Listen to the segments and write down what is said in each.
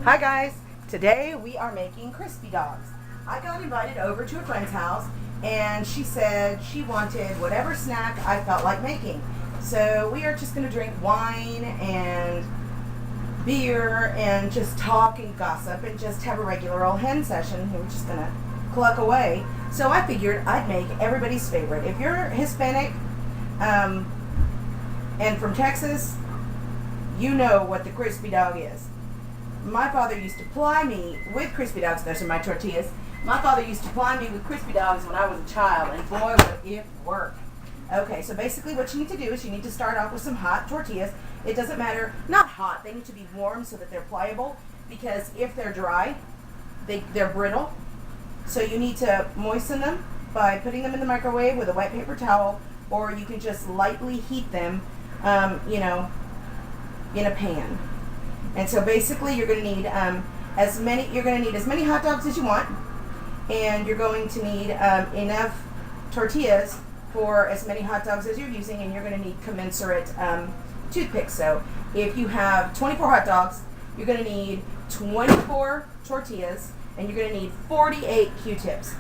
Hi guys, today we are making crispy dogs. I got invited over to a friend's house and she said she wanted whatever snack I felt like making. So we are just going to drink wine and beer and just talk and gossip and just have a regular old hen session. We're just going to cluck away. So I figured I'd make everybody's favorite. If you're Hispanic and from Texas, you know what the crispy dog is. My father used to ply me with crispy dogs. Those are my tortillas. My father used to ply me with crispy dogs when I was a child, and boy, would it work. Okay, so basically what you need to do is you need to start off with some hot tortillas. It doesn't matter, not hot, they need to be warm so that they're pliable, because if they're dry, they're brittle. So you need to moisten them by putting them in the microwave with a wet paper towel, or you can just lightly heat them, in a pan. And so basically you're going to need as many hot dogs as you want, and you're going to need enough tortillas for as many hot dogs as you're using, and you're going to need commensurate toothpicks. So if you have 24 hot dogs, you're going to need 24 tortillas, and you're going to need 48 Q-tips.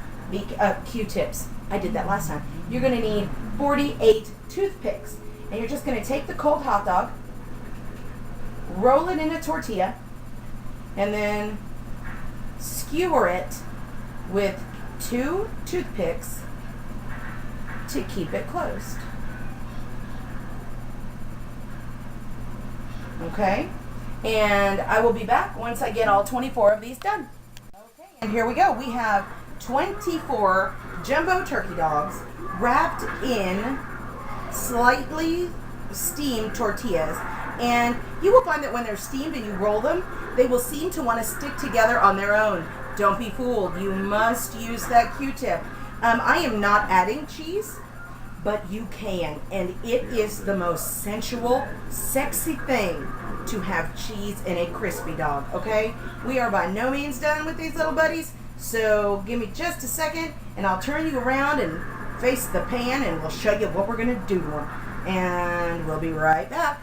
Q-tips. I did that last time. You're going to need 48 toothpicks, and you're just going to take the cold hot dog, roll it in a tortilla, and then skewer it with 2 toothpicks to keep it closed. Okay? And I will be back once I get all 24 of these done. Okay, and here we go. We have 24 jumbo turkey dogs wrapped in slightly steamed tortillas. And you will find that when they're steamed and you roll them, they will seem to want to stick together on their own. Don't be fooled. You must use that Q-tip. I am not adding cheese, but you can. And it is the most sensual, sexy thing to have cheese in a crispy dog, okay? We are by no means done with these little buddies, so give me just a second, and I'll turn you around and face the pan, and we'll show you what we're going to do to them. And we'll be right back.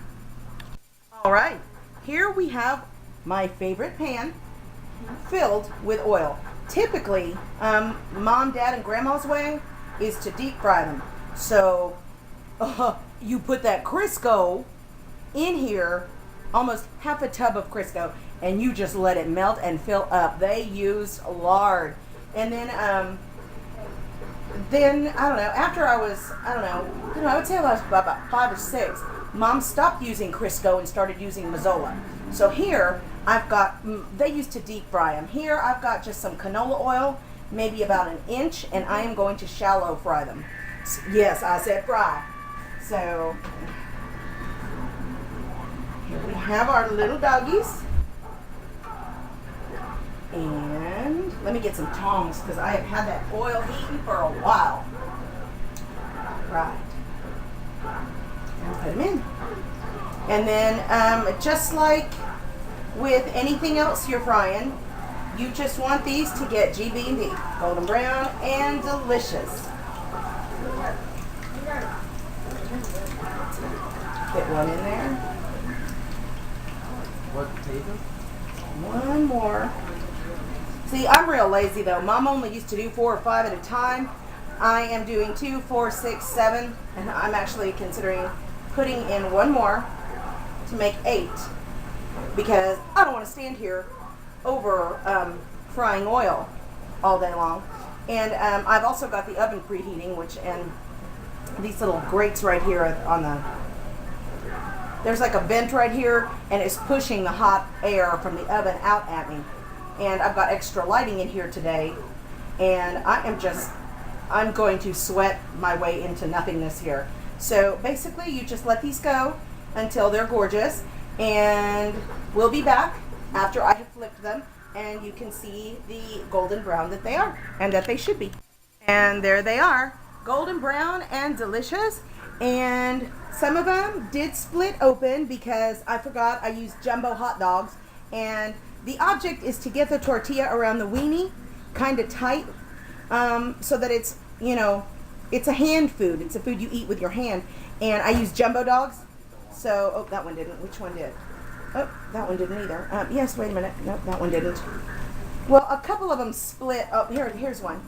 All right, here we have my favorite pan filled with oil. Typically, Mom, Dad, and Grandma's way is to deep fry them. So you put that Crisco in here, almost half a tub of Crisco, and you just let it melt and fill up. They used lard. And then I don't know, after I was, I would say I was about 5 or 6, Mom stopped using Crisco and started using Mazola. So here, I've got, they used to deep fry them. Here, I've got just some canola oil, maybe about 1 inch, and I am going to shallow fry them. Yes, I said fry. So, here we have our little doggies. And let me get some tongs, because I have had that oil heating for a while. Right. And put them in. And then just like with anything else you're frying, you just want these to get GB&D, golden brown and delicious. Get one in there. What, Taters? One more. See, I'm real lazy though. Mom only used to do 4 or 5 at a time. I am doing 2, 4, 6, 7, and I'm actually considering putting in one more to make 8, because I don't want to stand here over frying oil all day long. And I've also got the oven preheating, and these little grates right here on there's like a vent right here, and it's pushing the hot air from the oven out at me. And I've got extra lighting in here today, and I'm going to sweat my way into nothingness here. So basically you just let these go until they're gorgeous, and we'll be back after I have flipped them, and you can see the golden brown that they are, and that they should be. And there they are, golden brown and delicious. And some of them did split open because I forgot I used jumbo hot dogs, and the object is to get the tortilla around the weenie kind of tight, so that it's, it's a hand food. It's a food you eat with your hand. And I use jumbo dogs. So, oh, that one didn't. Which one did? Oh, that one didn't either. Yes, wait a minute. Nope, that one didn't. Well, a couple of them split. Oh, here's one.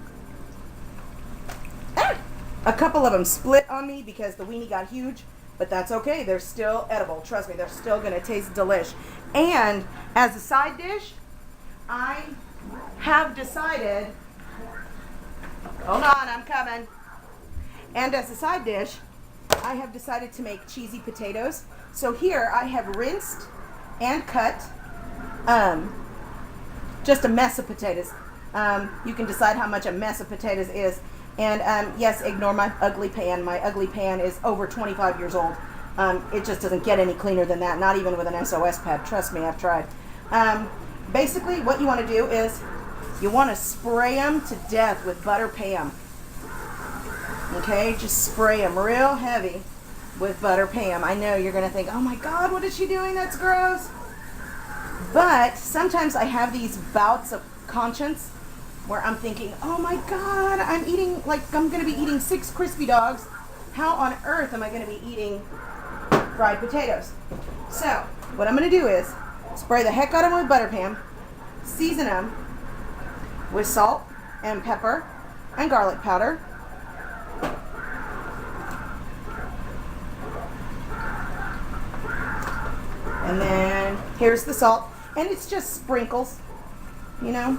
Ah! A couple of them split on me because the weenie got huge, but that's okay. They're still edible. Trust me, they're still going to taste delish. And as a side dish, I have decided, hold on, I'm coming. And as a side dish, I have decided to make cheesy potatoes. So here I have rinsed and cut just a mess of potatoes. You can decide how much a mess of potatoes is. And yes, ignore my ugly pan. My ugly pan is over 25 years old. It just doesn't get any cleaner than that, not even with an SOS pad. Trust me, I've tried. Basically, what you want to do is you want to spray them to death with butter Pam. Okay, just spray them real heavy with butter Pam. I know you're going to think, oh my God, what is she doing? That's gross. But sometimes I have these bouts of conscience where I'm thinking, oh my God, I'm going to be eating 6 crispy dogs. How on earth am I going to be eating fried potatoes? So what I'm going to do is spray the heck out of them with butter Pam, season them with salt and pepper and garlic powder. And then here's the salt, and it's just sprinkles, you know.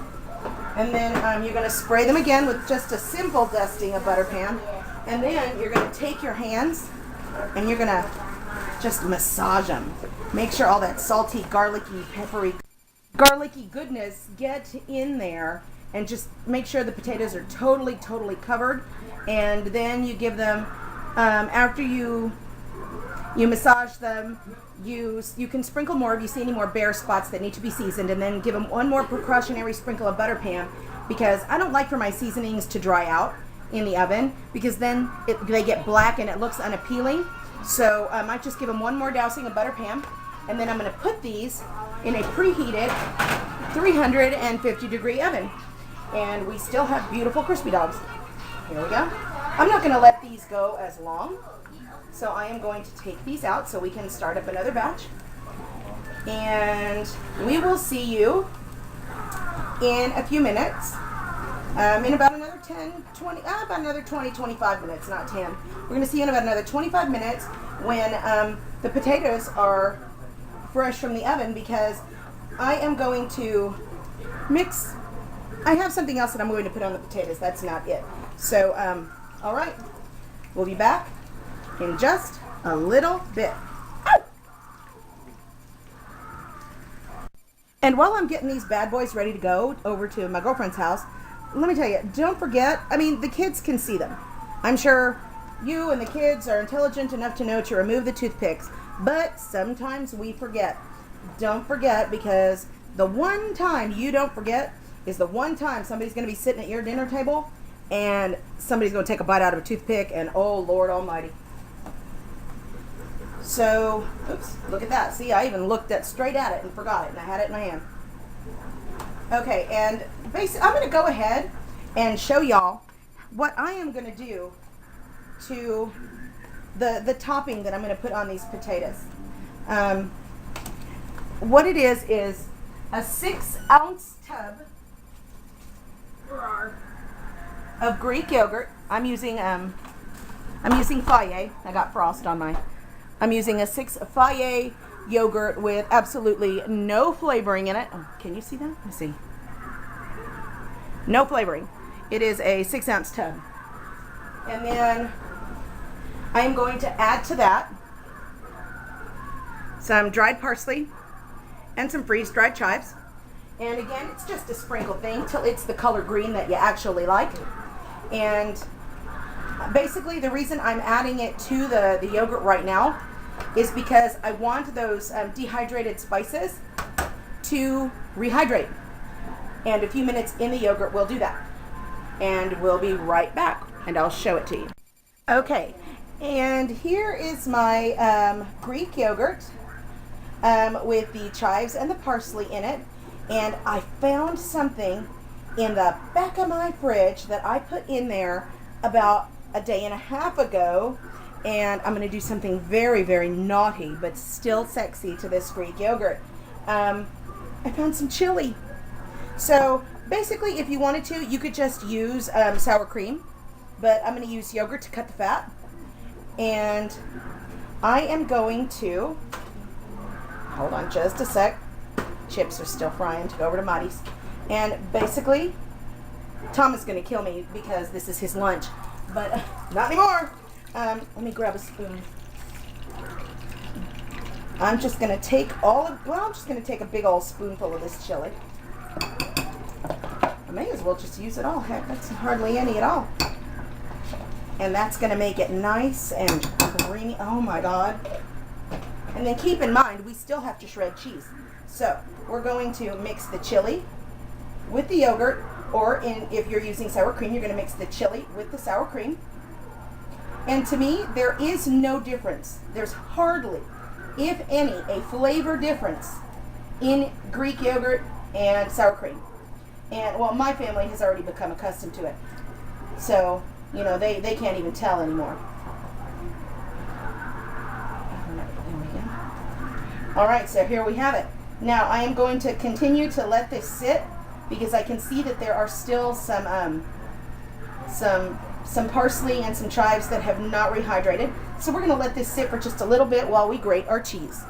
And then you're going to spray them again with just a simple dusting of butter Pam. And then you're going to take your hands and you're going to just massage them. Make sure all that salty, garlicky, peppery, garlicky goodness get in there, and just make sure the potatoes are totally covered. And then you give them, after you massage them, you can sprinkle more if you see any more bare spots that need to be seasoned, and then give them one more precautionary sprinkle of butter Pam, because I don't like for my seasonings to dry out in the oven, because then they get black and it looks unappealing. So I might just give them one more dousing of butter Pam, and then I'm going to put these in a preheated 350 degree oven, and we still have beautiful crispy dogs. Here we go. I'm not going to let these go as long, so I am going to take these out so we can start up another batch, and we will see you in a few minutes, in about another 25 minutes, not 10. We're going to see you in about another 25 minutes when the potatoes are fresh from the oven, because I am going to mix. I have something else that I'm going to put on the potatoes. That's not it. So, all right, we'll be back in just a little bit. Ow! And while I'm getting these bad boys ready to go over to my girlfriend's house, let me tell you, don't forget, I mean, the kids can see them. I'm sure you and the kids are intelligent enough to know to remove the toothpicks, but sometimes we forget. Don't forget, because the one time you don't forget is the one time somebody's going to be sitting at your dinner table and somebody's going to take a bite out of a toothpick, and oh Lord Almighty. So, oops, look at that. See, I even looked straight at it and forgot it, and I had it in my hand. Okay, and basically, I'm going to go ahead and show y'all what I am going to do to the topping that I'm going to put on these potatoes. What it is a 6-ounce tub of Greek yogurt. I'm using Fage. I got frost on mine. I'm using a 6 Fage yogurt with absolutely no flavoring in it. Oh, can you see that? Let me see. No flavoring. It is a 6-ounce tub. And then I'm going to add to that some dried parsley and some freeze-dried chives. And again, it's just a sprinkle thing till it's the color green that you actually like. And basically the reason I'm adding it to the yogurt right now is because I want those dehydrated spices to rehydrate. And a few minutes in the yogurt will do that. And we'll be right back, and I'll show it to you. Okay, and here is my Greek yogurt with the chives and the parsley in it. And I found something in the back of my fridge that I put in there about a day and a half ago, And I'm going to do something very, very naughty, but still sexy to this Greek yogurt. I found some chili. So basically, if you wanted to, you could just use sour cream, but I'm going to use yogurt to cut the fat. And I am going to, hold on just a sec, chips are still frying to go over to Marty's. And basically, Tom is going to kill me because this is his lunch, but not anymore. Let me grab a spoon. I'm just going to take I'm just going to take a big old spoonful of this chili. I may as well just use it all. Heck, that's hardly any at all. And that's going to make it nice and creamy. Oh my God. And then keep in mind, we still have to shred cheese. So we're going to mix the chili with the yogurt, or if you're using sour cream, you're going to mix the chili with the sour cream. And to me, there is no difference. There's hardly, if any, a flavor difference in Greek yogurt and sour cream. And, well, my family has already become accustomed to it. So, you know, they can't even tell anymore. There we go. All right, so here we have it. Now, I am going to continue to let this sit because I can see that there are still some parsley and some chives that have not rehydrated. So we're going to let this sit for just a little bit while we grate our cheese.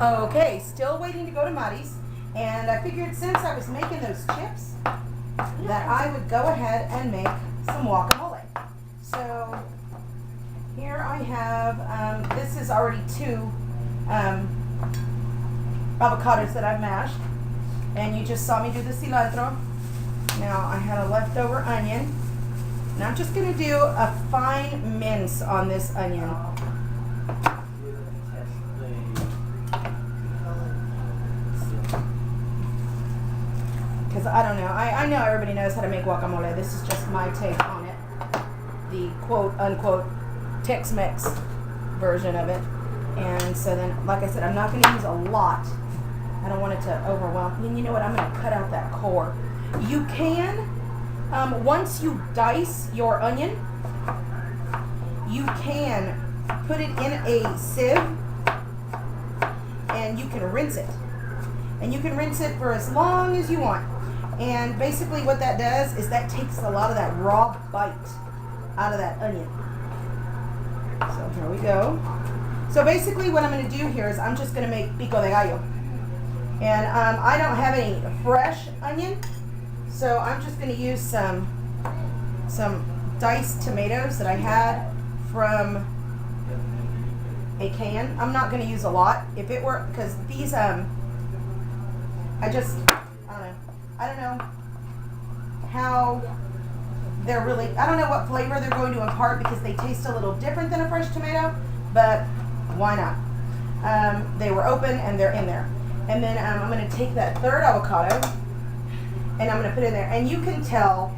Okay, still waiting to go to Marty's. And I figured since I was making those chips that I would go ahead and make some guacamole. So here I have, this is already 2 avocados that I've mashed. And you just saw me do the cilantro. Now I had a leftover onion. And I'm just going to do a fine mince on this onion. Because I don't know. I know everybody knows how to make guacamole. This is just my take on it. The quote-unquote Tex-Mex version of it. And so then, like I said, I'm not going to use a lot. I don't want it to overwhelm. And you know what? I'm going to cut out that core. You can, once you dice your onion, you can put it in a sieve and you can rinse it. And you can rinse it for as long as you want. And basically what that does is that takes a lot of that raw bite out of that onion. So here we go. So basically what I'm going to do here is I'm just going to make pico de gallo. And I don't have any fresh onion, so I'm just going to use some diced tomatoes that I had from a can. I'm not going to use a lot. If it were, because these, I don't know how they're really, I don't know what flavor they're going to impart because they taste a little different than a fresh tomato, but why not? They were open and they're in there. And then I'm going to take that third avocado and I'm going to put it in there. And you can tell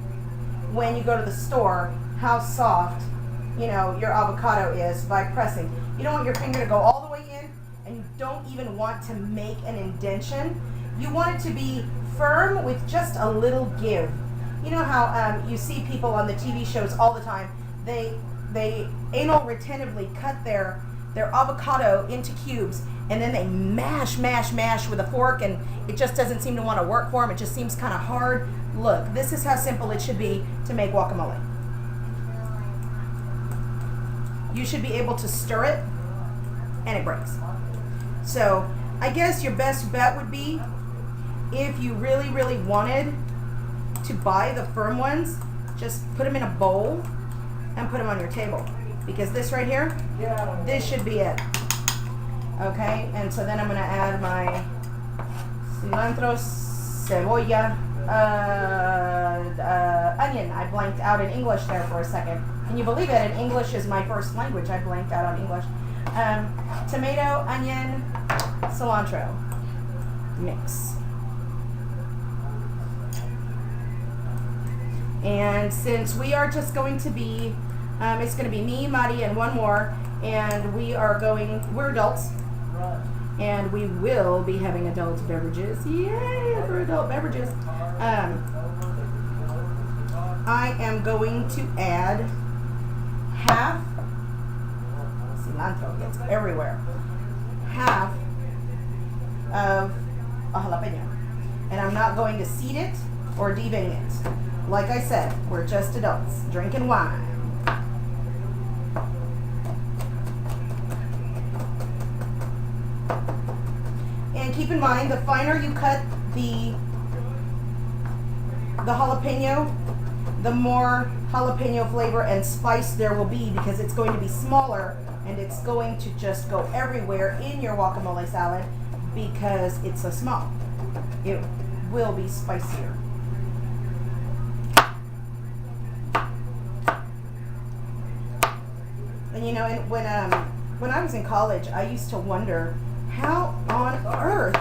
when you go to the store how soft, you know, your avocado is by pressing. You don't want your finger to go all the way in, and you don't even want to make an indentation. You want it to be firm with just a little give. You know how you see people on the TV shows all the time. They anal retentively cut their avocado into cubes, and then they mash with a fork, and it just doesn't seem to want to work for them. It just seems kind of hard. Look, this is how simple it should be to make guacamole. You should be able to stir it, and it breaks. So I guess your best bet would be, if you really, really wanted to buy the firm ones, just put them in a bowl and put them on your table. Because this right here, this should be it. Okay, and so then I'm going to add my cilantro, cebolla, onion. I blanked out in English there for a second. Can you believe it? And English is my first language. I blanked out on English. Tomato, onion, cilantro. Mix. And since we are just going to be, it's going to be me, Mari, and one more, and we're adults, and we will be having adult beverages. Yay for adult beverages. I am going to add half cilantro gets everywhere. Half of a jalapeno. And I'm not going to seed it or devein it. Like I said, we're just adults drinking wine. And keep in mind, the finer you cut the jalapeno, the more jalapeno flavor and spice there will be, because it's going to be smaller and it's going to just go everywhere in your guacamole salad because it's so small. It will be spicier. And you know, when I was in college, I used to wonder how on earth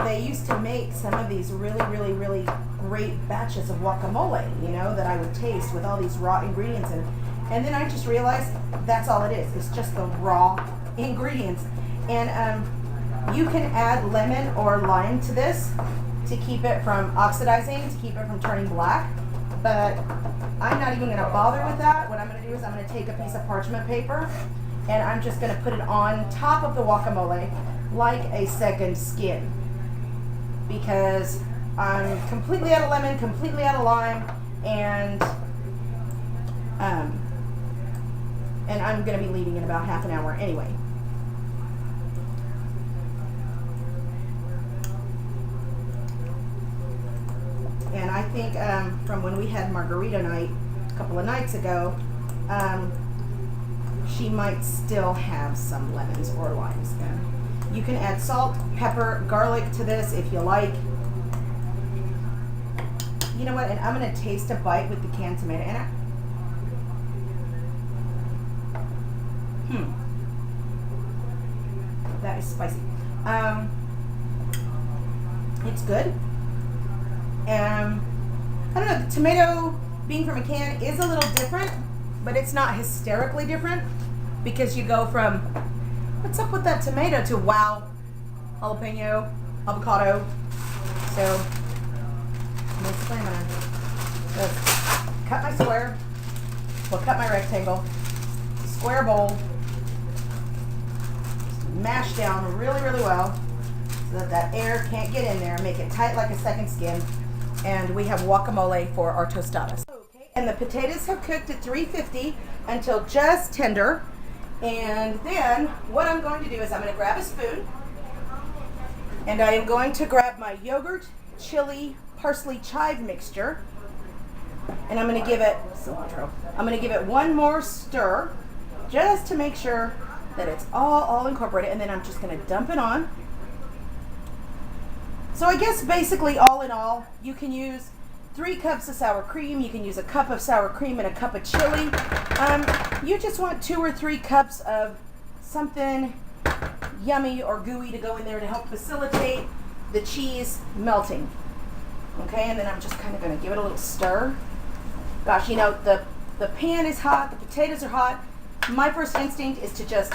they used to make some of these really great batches of guacamole, you know, that I would taste with all these raw ingredients in. And then I just realized that's all it is. It's just the raw ingredients. And you can add lemon or lime to this to keep it from oxidizing, to keep it from turning black. But I'm not even going to bother with that. What I'm going to do is I'm going to take a piece of parchment paper and I'm just going to put it on top of the guacamole like a second skin, because I'm completely out of lemon, completely out of lime, and I'm going to be leaving in about half an hour anyway. And I think from when we had margarita night a couple of nights ago, she might still have some lemons or limes in. You can add salt, pepper, garlic to this if you like. You know what? And I'm going to taste a bite with the canned tomato in it. That is spicy. It's good. I don't know, the tomato being from a can is a little different, but it's not hysterically different, because you go from, what's up with that tomato, to wow, jalapeno, avocado. So, basically I'm going to just cut my square, cut my rectangle, square bowl, mash down really well so that that air can't get in there, make it tight like a second skin. And we have guacamole for our tostadas. Okay, and the potatoes have cooked at 350 until just tender. And then what I'm going to do is I'm going to grab a spoon, and I am going to grab my yogurt, chili, parsley, chive mixture, and I'm going to give it cilantro. I'm going to give it one more stir just to make sure that it's all incorporated, and then I'm just going to dump it on. So I guess basically all in all, you can use 3 cups of sour cream, you can use a cup of sour cream and a cup of chili. You just want 2 or 3 cups of something yummy or gooey to go in there to help facilitate the cheese melting. Okay, and then I'm just kind of going to give it a little stir. Gosh, you know, the pan is hot, the potatoes are hot. My first instinct is to just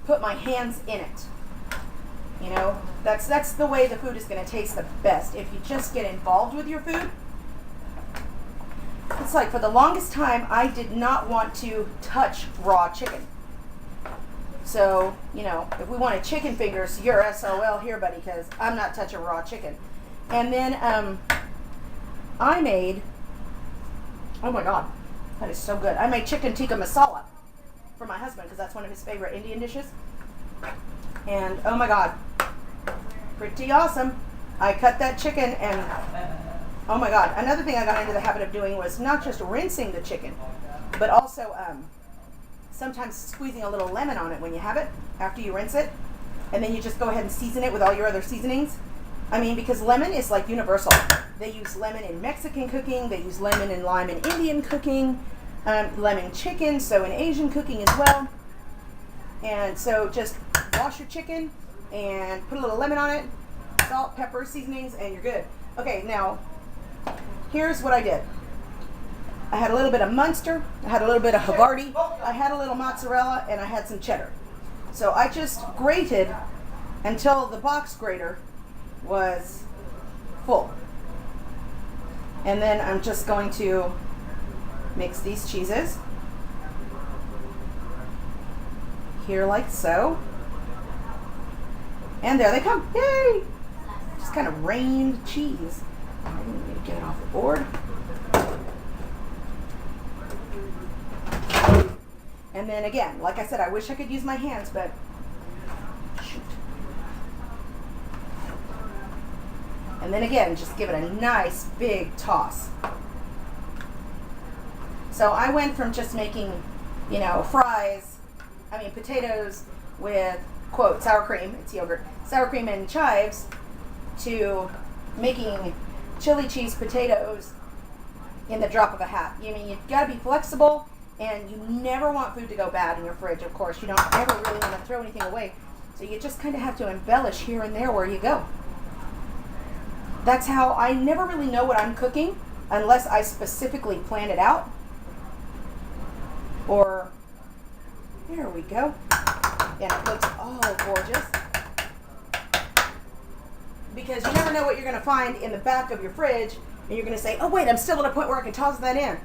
put my hands in it. You know, that's the way the food is going to taste the best, if you just get involved with your food. It's like, for the longest time, I did not want to touch raw chicken. So, you know, if we wanted chicken fingers, you're SOL here, buddy, because I'm not touching raw chicken. And then I made, oh my God, that is so good. I made chicken tikka masala for my husband, because that's one of his favorite Indian dishes. And oh my God, pretty awesome. I cut that chicken, and oh my God, another thing I got into the habit of doing was not just rinsing the chicken, but also sometimes squeezing a little lemon on it when you have it, after you rinse it, and then you just go ahead and season it with all your other seasonings. I mean, because lemon is like universal. They use lemon in Mexican cooking, they use lemon and lime in Indian cooking, lemon chicken, so in Asian cooking as well. And so just wash your chicken and put a little lemon on it, salt, pepper, seasonings, and you're good. Okay, now, here's what I did. I had a little bit of Munster, I had a little bit of Havarti, I had a little mozzarella, and I had some cheddar. So I just grated until the box grater was full. And then I'm just going to mix these cheeses. here like so. And there they come. Yay! Just kind of rained cheese. I'm going to get it off the board. And then again, like I said, I wish I could use my hands, but shoot. And then again, just give it a nice big toss. So I went from just making, you know, potatoes with, quote, sour cream, it's yogurt, sour cream and chives, to making chili cheese potatoes in the drop of a hat. I mean, you've got to be flexible, and you never want food to go bad in your fridge, of course. You don't ever really want to throw anything away. So you just kind of have to embellish here and there where you go. That's how I never really know what I'm cooking unless I specifically plan it out. Or, there we go. And it looks all gorgeous. Because you never know what you're going to find in the back of your fridge, and you're going to say, oh wait, I'm still at a point where I can toss that in.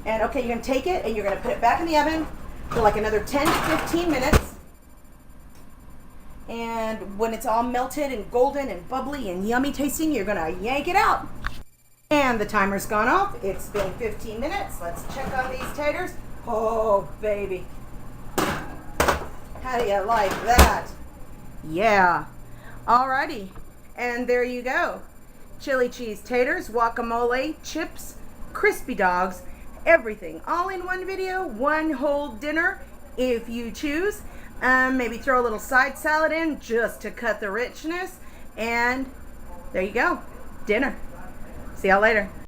And okay, you're going to take it and you're going to put it back in the oven for like another 10 to 15 minutes. And when it's all melted and golden and bubbly and yummy tasting, you're going to yank it out. And the timer's gone off. It's been 15 minutes. Let's check on these taters. Oh, baby. How do you like that? Yeah. Alrighty. And there you go. Chili cheese taters, guacamole, chips, crispy dogs, everything. All in one video, one whole dinner if you choose. Maybe throw a little side salad in just to cut the richness. And there you go. Dinner. See y'all later.